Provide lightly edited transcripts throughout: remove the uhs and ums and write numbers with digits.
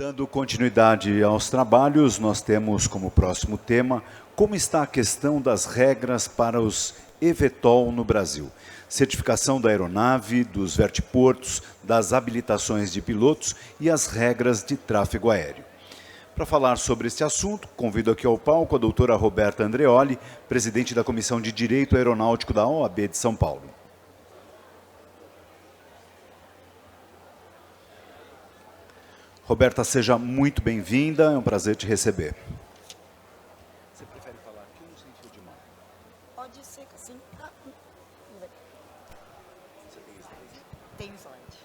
Dando continuidade aos trabalhos, nós temos como próximo tema como está a questão das regras para os eVTOL no Brasil. Certificação da aeronave, dos vertiportos, das habilitações de pilotos e as regras de tráfego aéreo. Para falar sobre este assunto, convido aqui ao palco a doutora Roberta Andreoli, presidente da Comissão de Direito Aeronáutico da OAB de São Paulo. Roberta, seja muito bem-vinda, é um prazer te receber. Você prefere falar aqui ou sem fio de mão? Pode ser assim. Você tem slide? Tem slide.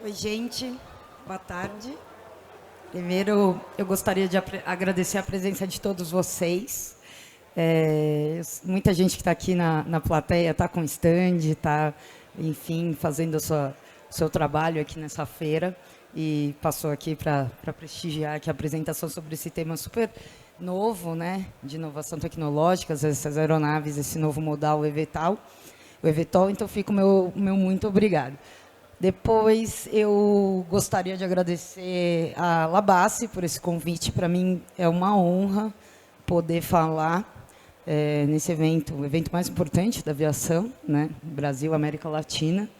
Oi, gente. Boa tarde. Primeiro, eu gostaria de agradecer a presença de todos vocês. Muita gente que está aqui na plateia está com stand, está, enfim, fazendo o seu trabalho aqui nessa feira e passou aqui para prestigiar aqui a apresentação sobre esse tema super novo, né, de inovação tecnológica, essas aeronaves, esse novo modal, o eVTOL. Então, fica o meu muito obrigado. Depois, eu gostaria de agradecer a Labassi por esse convite. Para mim, é uma honra poder falar nesse evento, o evento mais importante da aviação, né, Brasil, América Latina.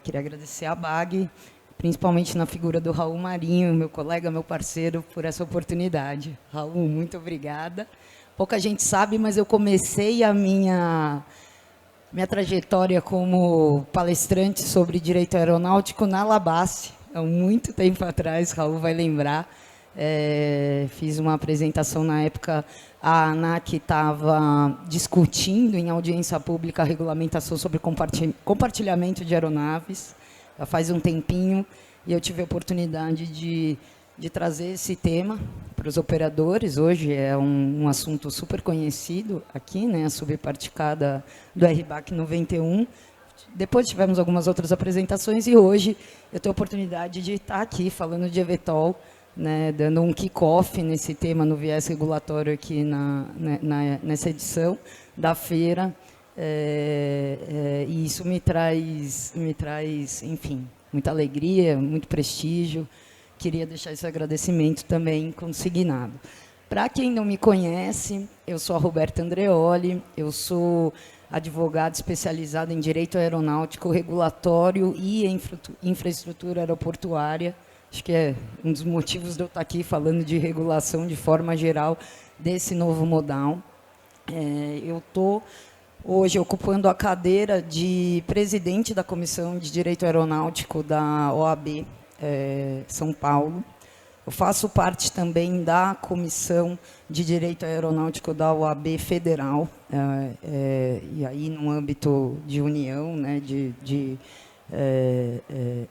Queria agradecer a BAG, principalmente na figura do Raul Marinho, meu colega, meu parceiro, por essa oportunidade. Raul, muito obrigada. Pouca gente sabe, mas eu comecei a minha trajetória como palestrante sobre direito aeronáutico na Labassi, há muito tempo atrás, Raul vai lembrar. Fiz uma apresentação na época, a ANAC estava discutindo em audiência pública a regulamentação sobre compartilhamento de aeronaves, já faz um tempinho, e eu tive a oportunidade de trazer esse tema para os operadores. Hoje é um assunto super conhecido aqui, né, a subparticada do RBAC 91. Depois tivemos algumas outras apresentações e hoje eu tenho a oportunidade de estar aqui falando de eVTOL, né, dando um kick-off nesse tema no viés regulatório aqui nessa edição da feira. E isso me traz, enfim, muita alegria, muito prestígio. Queria deixar esse agradecimento também consignado. Para quem não me conhece, eu sou a Roberta Andreoli, eu sou advogada especializada em Direito Aeronáutico, Regulatório e Infraestrutura Aeroportuária. Acho que é um dos motivos de eu estar aqui falando de regulação de forma geral desse novo modal. Eu estou hoje ocupando a cadeira de presidente da Comissão de Direito Aeronáutico da OAB São Paulo. Eu faço parte também da Comissão de Direito Aeronáutico da OAB Federal, e aí no âmbito de união, né, de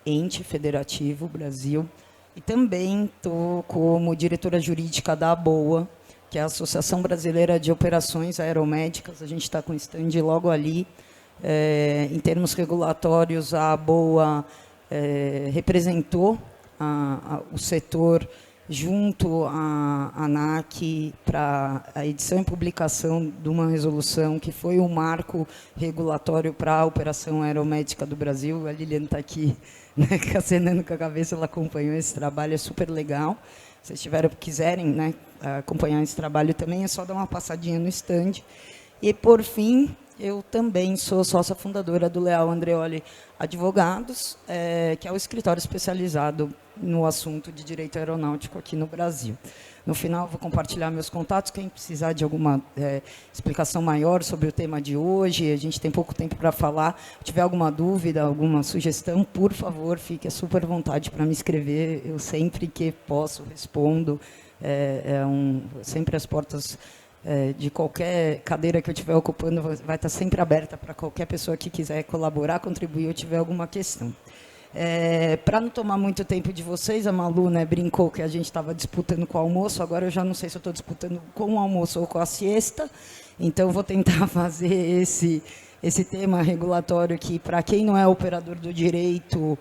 ente federativo Brasil, e também estou como diretora jurídica da ABOA, que é a Associação Brasileira de Operações Aeromédicas. A gente está com o stand logo ali. Em termos regulatórios, a ABOA representou o setor junto à ANAC para a edição e publicação de uma resolução que foi um marco regulatório para a operação aeromédica do Brasil. A Liliane está aqui, né, acenando com a cabeça, ela acompanhou esse trabalho, é super legal. Se vocês quiserem, né, acompanhar esse trabalho também, é só dar uma passadinha no stand. E, por fim, eu também sou sócia fundadora do Leal Andreoli Advogados, que é o escritório especializado no assunto de direito aeronáutico aqui no Brasil. No final, vou compartilhar meus contatos. Quem precisar de alguma explicação maior sobre o tema de hoje, a gente tem pouco tempo para falar. Se tiver alguma dúvida, alguma sugestão, por favor, fique à super vontade para me escrever. Eu sempre que posso respondo. Sempre as portas de qualquer cadeira que eu estiver ocupando vai estar sempre aberta para qualquer pessoa que quiser colaborar, contribuir ou tiver alguma questão. Para não tomar muito tempo de vocês, a Malu, né, brincou que a gente estava disputando com o almoço. Agora eu já não sei se eu estou disputando com o almoço ou com a siesta, então eu vou tentar fazer esse tema regulatório que, para quem não é operador do direito,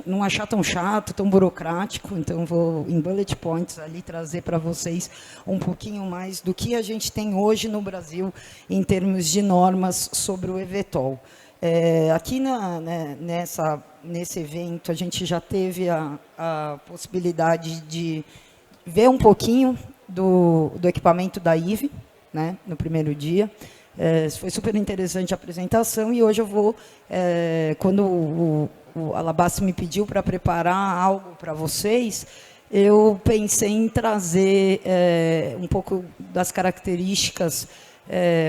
não achar tão chato, tão burocrático. Então, vou, em bullet points, ali trazer para vocês um pouquinho mais do que a gente tem hoje no Brasil em termos de normas sobre o eVTOL. Aqui nesse evento, a gente já teve a possibilidade de ver um pouquinho do equipamento da IVE, né, no primeiro dia. Foi super interessante a apresentação, e hoje eu vou, quando o Alabastro me pediu para preparar algo para vocês, eu pensei em trazer um pouco das características,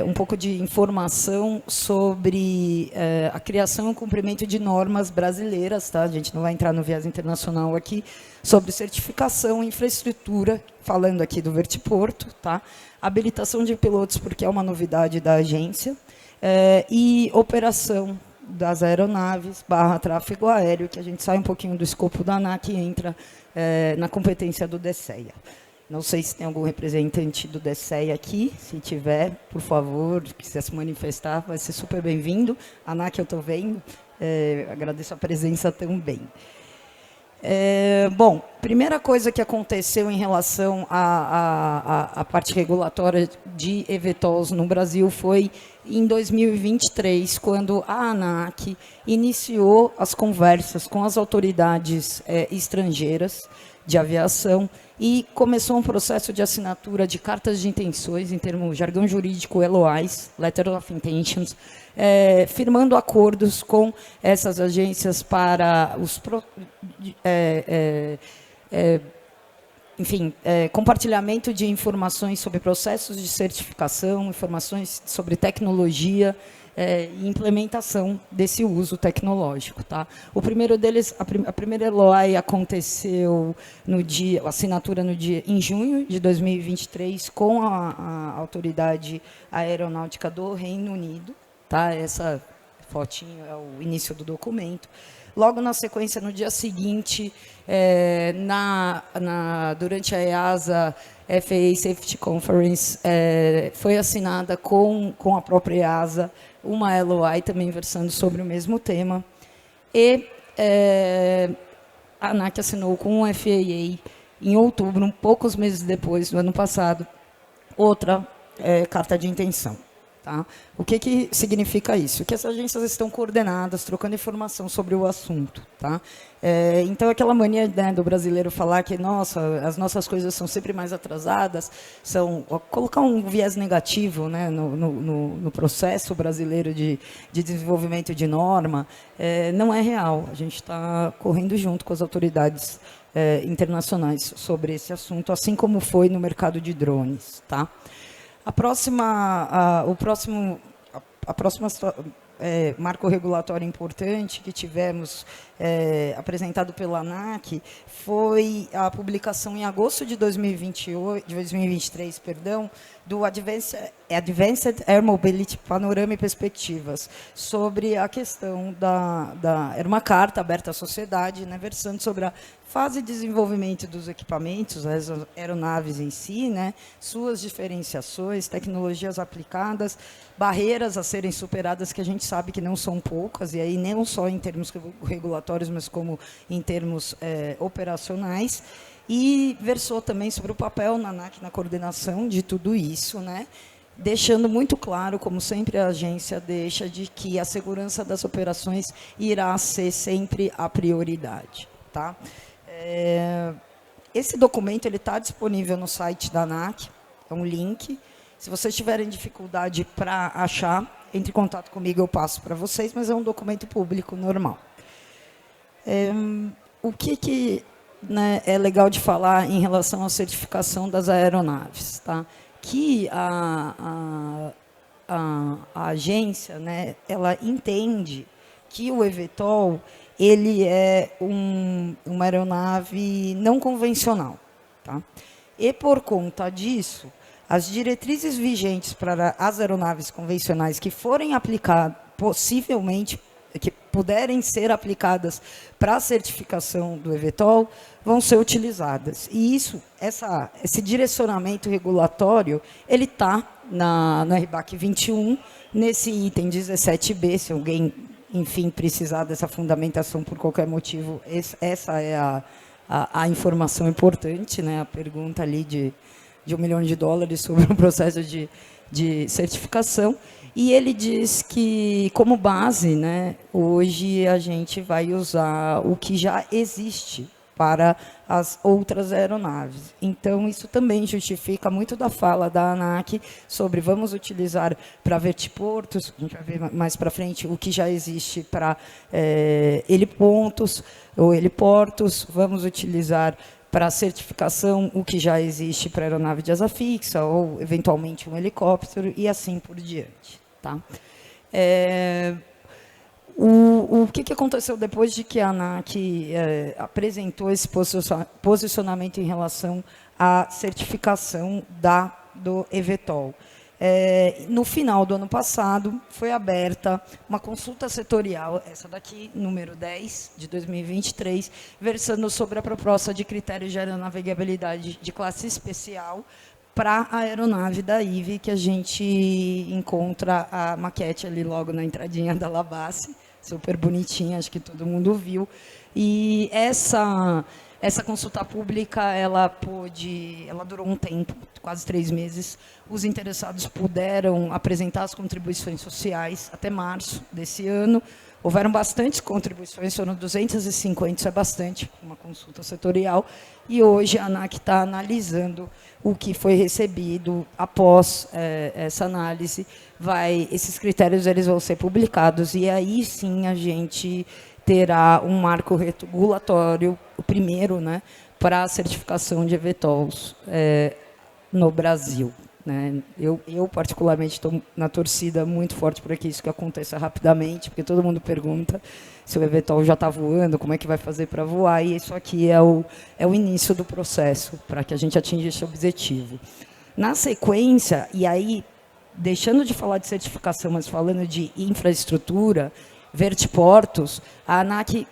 um pouco de informação sobre a criação e cumprimento de normas brasileiras, tá? A gente não vai entrar no viés internacional aqui, sobre certificação e infraestrutura, falando aqui do Vertiporto, tá? Habilitação de pilotos, porque é uma novidade da agência, e operação das aeronaves / tráfego aéreo, que a gente sai um pouquinho do escopo da ANAC e entra na competência do DSEA. Não sei se tem algum representante do DSEA aqui. Se tiver, por favor, quiser se manifestar, vai ser super bem-vindo. ANAC, eu estou vendo. Agradeço a presença também. Bom, primeira coisa que aconteceu em relação à parte regulatória de eVTOLs no Brasil foi em 2023, quando a ANAC iniciou as conversas com as autoridades estrangeiras de aviação e começou um processo de assinatura de cartas de intenções, em termos jargão jurídico, LOIs, Letter of Intentions, firmando acordos com essas agências para os compartilhamento de informações sobre processos de certificação, informações sobre tecnologia e implementação desse uso tecnológico, tá? O primeiro deles, a primeira LOI aconteceu a assinatura em junho de 2023 com a autoridade aeronáutica do Reino Unido, tá? Essa fotinho é o início do documento. Logo na sequência, no dia seguinte, durante a EASA FAA Safety Conference, foi assinada com a própria EASA uma LOI também versando sobre o mesmo tema. E a ANAC assinou com o FAA, em outubro, poucos meses depois, do ano passado, outra carta de intenção. Tá? O que significa isso? Que as agências estão coordenadas, trocando informação sobre o assunto. Tá? Então, aquela mania, né, do brasileiro falar que as nossas coisas são sempre mais atrasadas, colocar um viés negativo, né, no processo brasileiro de desenvolvimento de norma, não é real. A gente está correndo junto com as autoridades internacionais sobre esse assunto, assim como foi no mercado de drones. Tá? A próxima marco regulatório importante que tivemos apresentado pela ANAC foi a publicação em agosto de 2023, do Advanced Air Mobility Panorama e Perspectivas, sobre a questão era uma carta aberta à sociedade, né, versando sobre a fase de desenvolvimento dos equipamentos, as aeronaves em si, né, suas diferenciações, tecnologias aplicadas, barreiras a serem superadas, que a gente sabe que não são poucas, e aí não só em termos regulatórios, mas como em termos operacionais, e versou também sobre o papel na ANAC na coordenação de tudo isso, né, deixando muito claro, como sempre a agência deixa, de que a segurança das operações irá ser sempre a prioridade. Tá? Esse documento está disponível no site da ANAC, é um link. Se vocês tiverem dificuldade para achar, entre em contato comigo, eu passo para vocês, mas é um documento público normal. O que né, é legal de falar em relação à certificação das aeronaves? Tá? Que a agência, né, ela entende que o eVTOL ele é uma aeronave não convencional. Tá? E, por conta disso, as diretrizes vigentes para as aeronaves convencionais que forem aplicadas, possivelmente, que puderem ser aplicadas para a certificação do eVTOL, vão ser utilizadas. E esse direcionamento regulatório, ele está no RBAC 21, nesse item 17B, se alguém, enfim, precisar dessa fundamentação por qualquer motivo, essa é a informação importante, né? A pergunta ali de $1 milhão sobre o processo de certificação. E ele diz que, como base, né, hoje a gente vai usar o que já existe para as outras aeronaves. Então, isso também justifica muito da fala da ANAC sobre vamos utilizar para vertiportos, a gente vai ver mais para frente o que já existe para helipontos ou heliportos, vamos utilizar para certificação o que já existe para aeronave de asa fixa ou, eventualmente, um helicóptero e assim por diante. Tá? O que aconteceu depois de que a ANAC apresentou esse posicionamento em relação à certificação do eVTOL? No final do ano passado, foi aberta uma consulta setorial, essa daqui, número 10, de 2023, versando sobre a proposta de critérios de aeronavegabilidade de classe especial para a aeronave da IVE, que a gente encontra a maquete ali logo na entradinha da Labassi, super bonitinha, acho que todo mundo viu. E essa consulta pública, ela durou um tempo, quase 3 meses. Os interessados puderam apresentar as contribuições sociais até março desse ano. Houveram bastantes contribuições, foram 250, isso é bastante, uma consulta setorial. E hoje a ANAC está analisando o que foi recebido após essa análise. Esses critérios eles vão ser publicados e aí sim a gente terá um marco regulatório, o primeiro, né, para a certificação de eVTOLs no Brasil. Né? Eu particularmente, estou na torcida muito forte para que isso aconteça rapidamente, porque todo mundo pergunta se o eVTOL já está voando, como é que vai fazer para voar, e isso aqui é o início do processo, para que a gente atinja esse objetivo. Na sequência, e aí, deixando de falar de certificação, mas falando de infraestrutura, vertiportos, a ANAC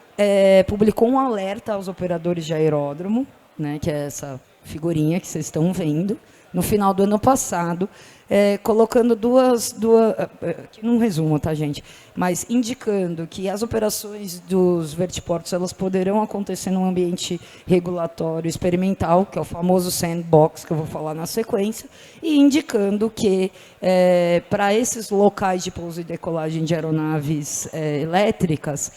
publicou um alerta aos operadores de aeródromo, né, que é essa figurinha que vocês estão vendo, no final do ano passado, colocando aqui num resumo, tá, gente? Mas indicando que as operações dos vertiportos elas poderão acontecer num ambiente regulatório experimental, que é o famoso sandbox, que eu vou falar na sequência, e indicando que, para esses locais de pouso e decolagem de aeronaves elétricas,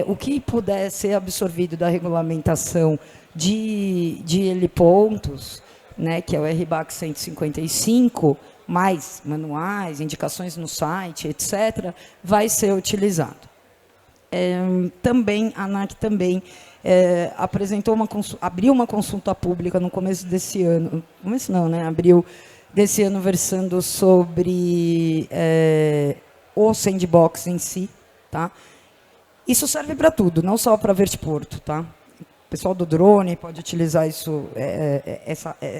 o que puder ser absorvido da regulamentação de helipontos, né, que é o RBAC 155, mais manuais, indicações no site, etc., vai ser utilizado. Também, a ANAC também abriu uma consulta pública no começo desse ano, começo não, né, abril desse ano, versando sobre o sandbox em si. Tá? Isso serve para tudo, não só para vertiporto, tá? O pessoal do drone pode utilizar isso,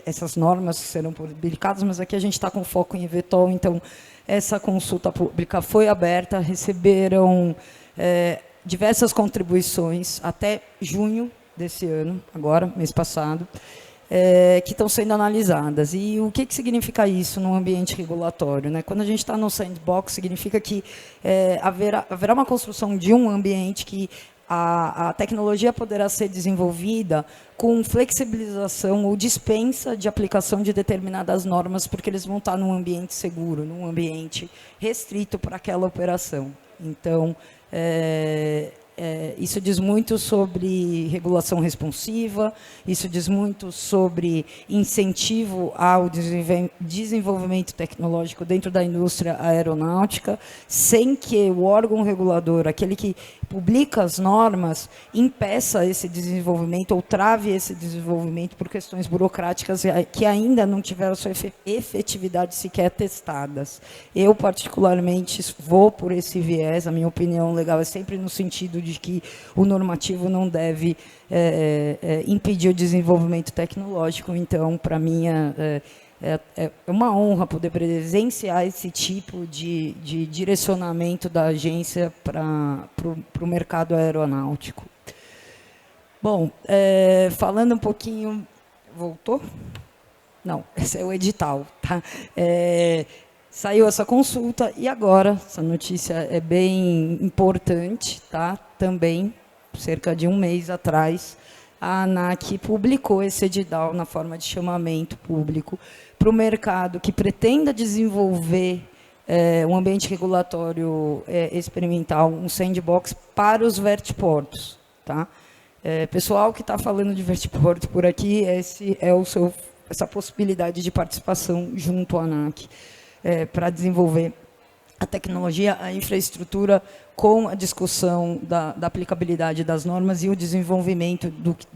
essas normas que serão publicadas, mas aqui a gente está com foco em eVTOL, então essa consulta pública foi aberta, receberam diversas contribuições até junho desse ano, agora, mês passado, que estão sendo analisadas. E o que significa isso no ambiente regulatório? Né? Quando a gente está no sandbox, significa que haverá uma construção de um ambiente que a tecnologia poderá ser desenvolvida com flexibilização ou dispensa de aplicação de determinadas normas, porque eles vão estar num ambiente seguro, num ambiente restrito para aquela operação. Então, isso diz muito sobre regulação responsiva, isso diz muito sobre incentivo ao desenvolvimento tecnológico dentro da indústria aeronáutica, sem que o órgão regulador, aquele que publica as normas, impeça esse desenvolvimento ou trave esse desenvolvimento por questões burocráticas que ainda não tiveram sua efetividade sequer testadas. Eu, particularmente, vou por esse viés, a minha opinião legal é sempre no sentido de que o normativo não deve impedir o desenvolvimento tecnológico. Então, para mim, é uma honra poder presenciar esse tipo de direcionamento da agência para o mercado aeronáutico. Bom, falando um pouquinho... Voltou? Não, esse é o edital, tá? Saiu essa consulta e agora, essa notícia é bem importante, tá? Também, cerca de um mês atrás, a ANAC publicou esse edital na forma de chamamento público para o mercado que pretenda desenvolver um ambiente regulatório experimental, um sandbox para os vertiportos, tá? Pessoal que está falando de vertiporto por aqui, essa possibilidade de participação junto à ANAC para desenvolver a tecnologia, a infraestrutura, com a discussão da aplicabilidade das normas e o desenvolvimento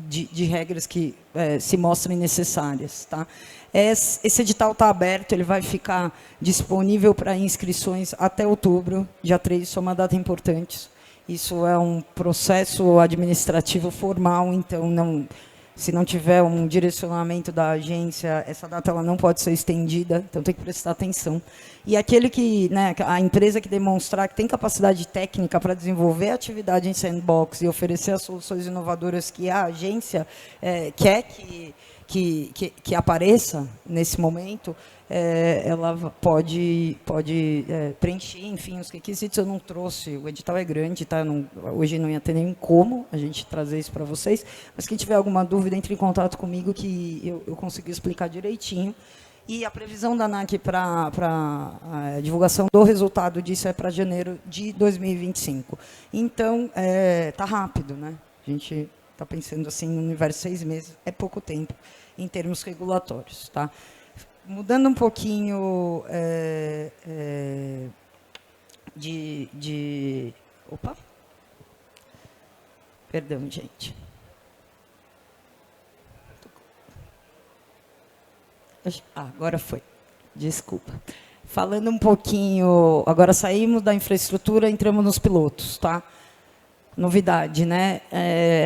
de regras que se mostrem necessárias. Tá? Esse edital está aberto, ele vai ficar disponível para inscrições até outubro, dia 3, isso é uma data importante. Isso é um processo administrativo formal, então, se não tiver um direcionamento da agência, essa data ela não pode ser estendida, então tem que prestar atenção. E aquele que, a empresa que demonstrar que tem capacidade técnica para desenvolver a atividade em sandbox e oferecer as soluções inovadoras que a agência quer que apareça nesse momento, ela pode preencher, enfim, os requisitos. Eu não trouxe, o edital é grande, tá? Hoje não ia ter nem como a gente trazer isso para vocês, mas quem tiver alguma dúvida, entre em contato comigo que eu consigo explicar direitinho. E a previsão da ANAC para a divulgação do resultado disso é para janeiro de 2025. Então, está rápido, né? A gente está pensando assim, no universo de 6 meses, é pouco tempo em termos regulatórios, tá? Mudando um pouquinho Opa! Perdão, gente. Agora foi. Desculpa. Falando um pouquinho... Agora saímos da infraestrutura, entramos nos pilotos, tá? Novidade, né?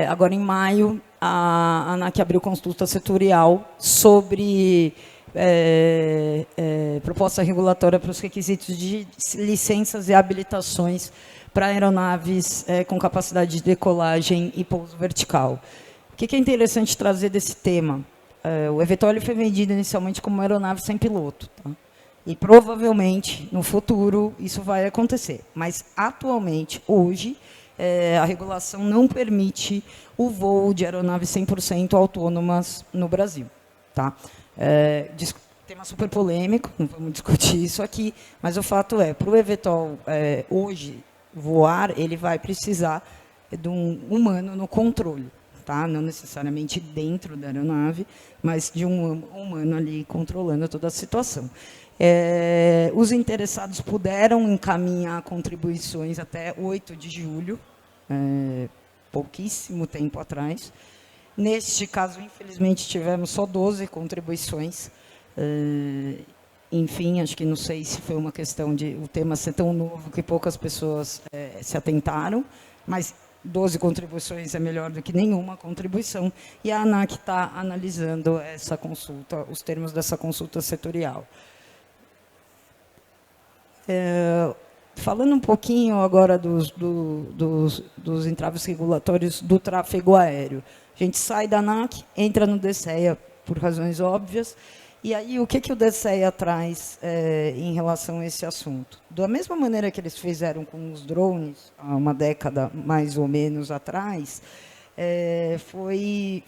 Agora, em maio, a ANAC abriu consulta setorial sobre proposta regulatória para os requisitos de licenças e habilitações para aeronaves com capacidade de decolagem e pouso vertical. O que é interessante trazer desse tema? O eVTOL foi vendido inicialmente como aeronave sem piloto, tá? E provavelmente, no futuro, isso vai acontecer. Mas, atualmente, hoje, a regulação não permite o voo de aeronaves 100% autônomas no Brasil. Tá? Tema super polêmico, não vamos discutir isso aqui, mas o fato é, para o eVTOL hoje voar, ele vai precisar de um humano no controle. Tá? Não necessariamente dentro da aeronave, mas de um humano ali controlando toda a situação. Os interessados puderam encaminhar contribuições até 8 de julho, pouquíssimo tempo atrás. Neste caso, infelizmente, tivemos só 12 contribuições. Enfim, acho que não sei se foi uma questão de o tema ser tão novo que poucas pessoas se atentaram, mas 12 contribuições é melhor do que nenhuma contribuição, e a ANAC está analisando essa consulta, os termos dessa consulta setorial. Falando um pouquinho agora dos entraves regulatórios do tráfego aéreo. A gente sai da ANAC, entra no DSEA, por razões óbvias, e aí o que o DSEA traz em relação a esse assunto? Da mesma maneira que eles fizeram com os drones, há uma década mais ou menos atrás, foi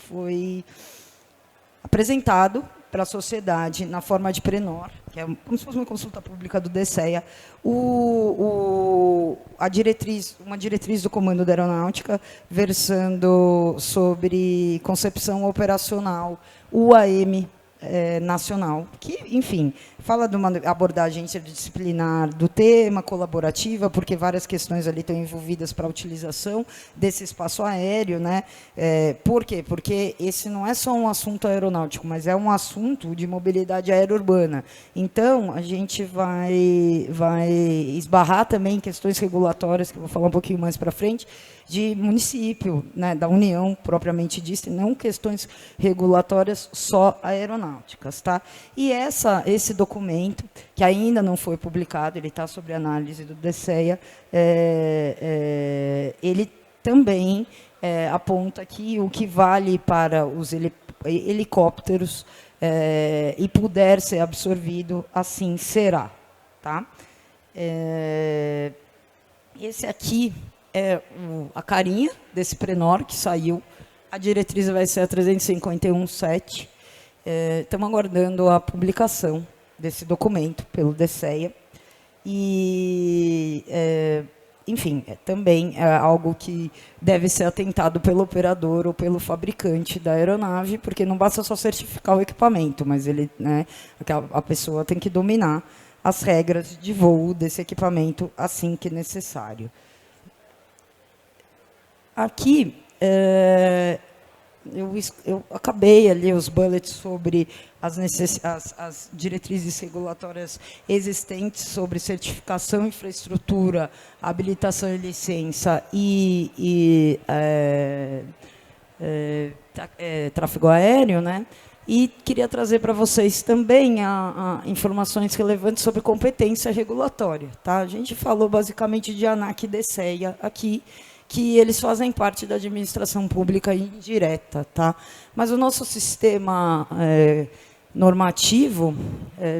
apresentado para a sociedade, na forma de Prenor, que é como se fosse uma consulta pública do DSEA, uma diretriz do Comando da Aeronáutica versando sobre concepção operacional, UAM nacional, que, enfim, fala de uma abordagem interdisciplinar do tema, colaborativa, porque várias questões ali estão envolvidas para a utilização desse espaço aéreo, né? Por quê? Porque esse não é só um assunto aeronáutico, mas é um assunto de mobilidade aerourbana. Então, a gente vai esbarrar também em questões regulatórias, que eu vou falar um pouquinho mais para frente, de município, né, da União, propriamente dita, e não questões regulatórias só aeronáuticas. Tá? E esse documento, que ainda não foi publicado, ele está sob análise do DSEA, ele também aponta que o que vale para os helicópteros e puder ser absorvido, assim será. Tá? Esse aqui é a carinha desse Prenor que saiu. A diretriz vai ser a 351.7. Estamos aguardando a publicação desse documento pelo DCEA. E, enfim, também é algo que deve ser atentado pelo operador ou pelo fabricante da aeronave, porque não basta só certificar o equipamento, mas ele, né, a pessoa tem que dominar as regras de voo desse equipamento assim que necessário. Aqui, eu acabei ali os bullets sobre as diretrizes regulatórias existentes sobre certificação, infraestrutura, habilitação e licença e tráfego aéreo, né? E queria trazer para vocês também informações relevantes sobre competência regulatória. Tá? A gente falou basicamente de ANAC e DCEA aqui, que eles fazem parte da administração pública indireta. Tá? Mas o nosso sistema normativo,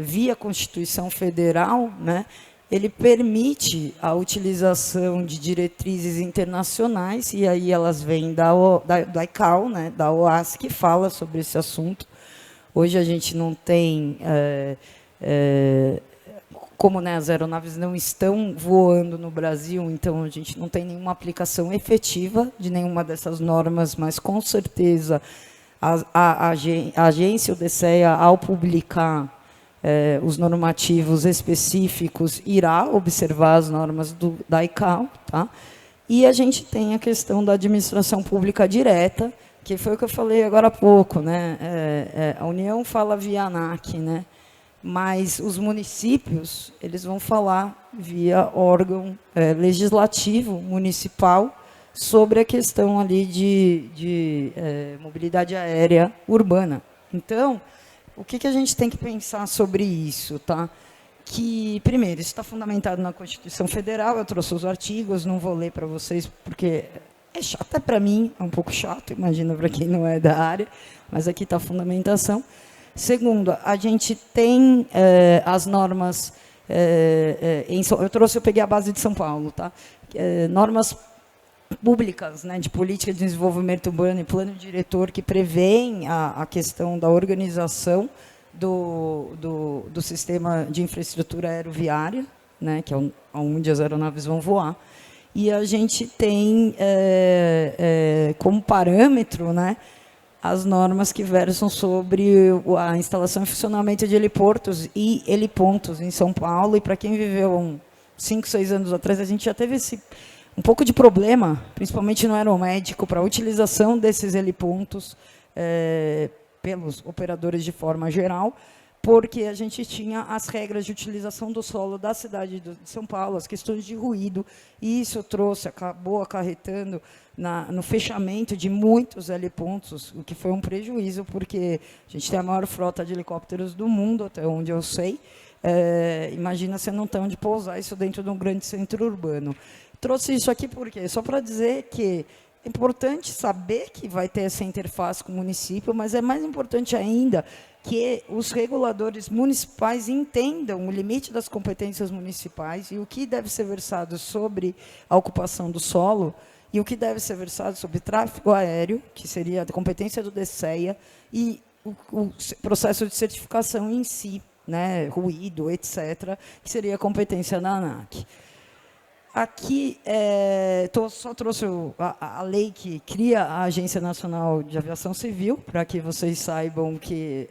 via Constituição Federal, né, ele permite a utilização de diretrizes internacionais, e aí elas vêm da ICAO, né, da OAS, que fala sobre esse assunto. Hoje a gente não tem... como, né, as aeronaves não estão voando no Brasil, então a gente não tem nenhuma aplicação efetiva de nenhuma dessas normas, mas, com certeza, a agência, o DCEA, ao publicar os normativos específicos, irá observar as normas da ICAO. Tá? E a gente tem a questão da administração pública direta, que foi o que eu falei agora há pouco. Né? A União fala via ANAC, né? Mas os municípios eles vão falar via órgão legislativo municipal sobre a questão ali de mobilidade aérea urbana. Então, o que a gente tem que pensar sobre isso? Tá? Que, primeiro, isso está fundamentado na Constituição Federal, eu trouxe os artigos, não vou ler para vocês, porque é chato até para mim, é um pouco chato, imagina para quem não é da área, mas aqui está a fundamentação. Segundo, a gente tem as normas, eu peguei a base de São Paulo, tá? Normas públicas, né, de política de desenvolvimento urbano e plano diretor que prevêem a questão da organização do sistema de infraestrutura aeroviária, né, que é onde as aeronaves vão voar. E a gente tem como parâmetro, né, as normas que versam sobre a instalação e funcionamento de heliportos e helipontos em São Paulo. E para quem viveu 5, 6 anos atrás, a gente já teve um pouco de problema, principalmente no aeromédico, para a utilização desses helipontos pelos operadores de forma geral, porque a gente tinha as regras de utilização do solo da cidade de São Paulo, as questões de ruído, e isso acabou acarretando no fechamento de muitos helipontos, o que foi um prejuízo, porque a gente tem a maior frota de helicópteros do mundo, até onde eu sei. Imagina você não ter onde pousar isso dentro de um grande centro urbano. Trouxe isso aqui por quê? Só para dizer que é importante saber que vai ter essa interface com o município, mas é mais importante ainda que os reguladores municipais entendam o limite das competências municipais e o que deve ser versado sobre a ocupação do solo e o que deve ser versado sobre tráfego aéreo, que seria a competência do DCEA, e o processo de certificação em si, né, ruído, etc., que seria a competência da ANAC. Aqui, só trouxe a lei que cria a Agência Nacional de Aviação Civil, para que vocês saibam que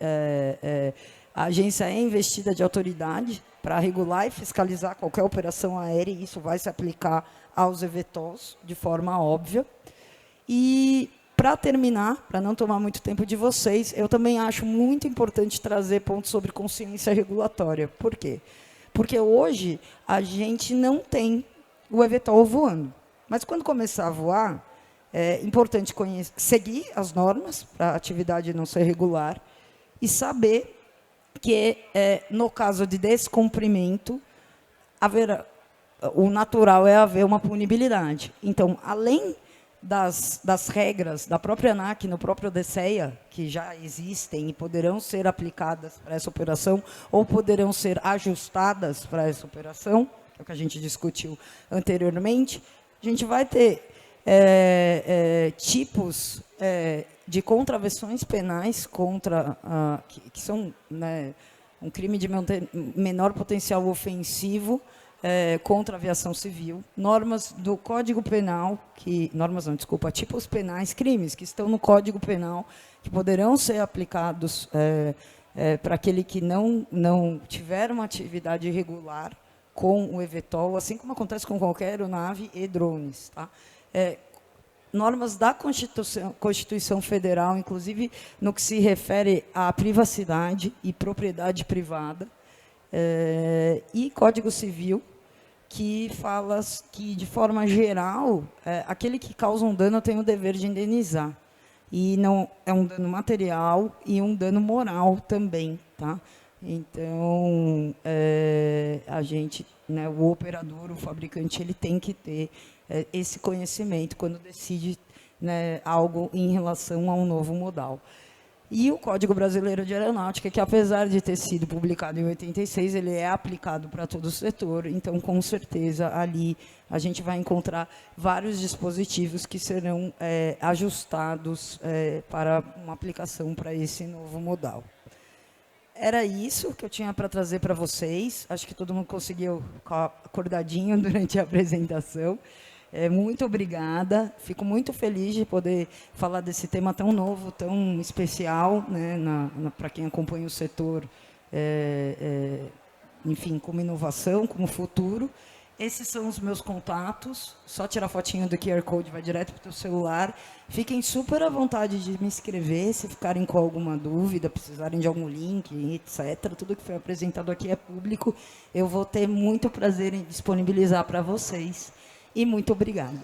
a agência é investida de autoridade para regular e fiscalizar qualquer operação aérea, e isso vai se aplicar aos eVTOLs de forma óbvia. E, para terminar, para não tomar muito tempo de vocês, eu também acho muito importante trazer pontos sobre consciência regulatória. Por quê? Porque hoje a gente não tem o eVTOL voando. Mas, quando começar a voar, é importante seguir as normas para a atividade não ser regular e saber que, no caso de descumprimento, o natural é haver uma punibilidade. Então, além das regras da própria ANAC, no próprio DCEA, que já existem e poderão ser aplicadas para essa operação, ou poderão ser ajustadas para essa operação, que é o que a gente discutiu anteriormente, a gente vai ter tipos de contravenções penais que são, né, um crime de menor potencial ofensivo contra a aviação civil, normas do Código Penal, tipos penais, crimes que estão no Código Penal, que poderão ser aplicados para aquele que não tiver uma atividade irregular com o eVTOL, assim como acontece com qualquer aeronave e drones. Tá? Normas da Constituição Federal, inclusive no que se refere à privacidade e propriedade privada, e Código Civil, que fala que, de forma geral, aquele que causa um dano tem o dever de indenizar. E não é um dano material e um dano moral também. Tá? Então, a gente, né, o operador, o fabricante, ele tem que ter esse conhecimento quando decide, né, algo em relação a um novo modal. E o Código Brasileiro de Aeronáutica, que apesar de ter sido publicado em 86, ele é aplicado para todo o setor, então, com certeza, ali a gente vai encontrar vários dispositivos que serão ajustados para uma aplicação para esse novo modal. Era isso que eu tinha para trazer para vocês. Acho que todo mundo conseguiu ficar acordadinho durante a apresentação. Muito obrigada. Fico muito feliz de poder falar desse tema tão novo, tão especial, né, para quem acompanha o setor, enfim, como inovação, como futuro. Esses são os meus contatos. Só tirar fotinho do QR Code, vai direto para o teu celular. Fiquem super à vontade de me escrever, se ficarem com alguma dúvida, precisarem de algum link, etc. Tudo que foi apresentado aqui é público. Eu vou ter muito prazer em disponibilizar para vocês. E muito obrigada.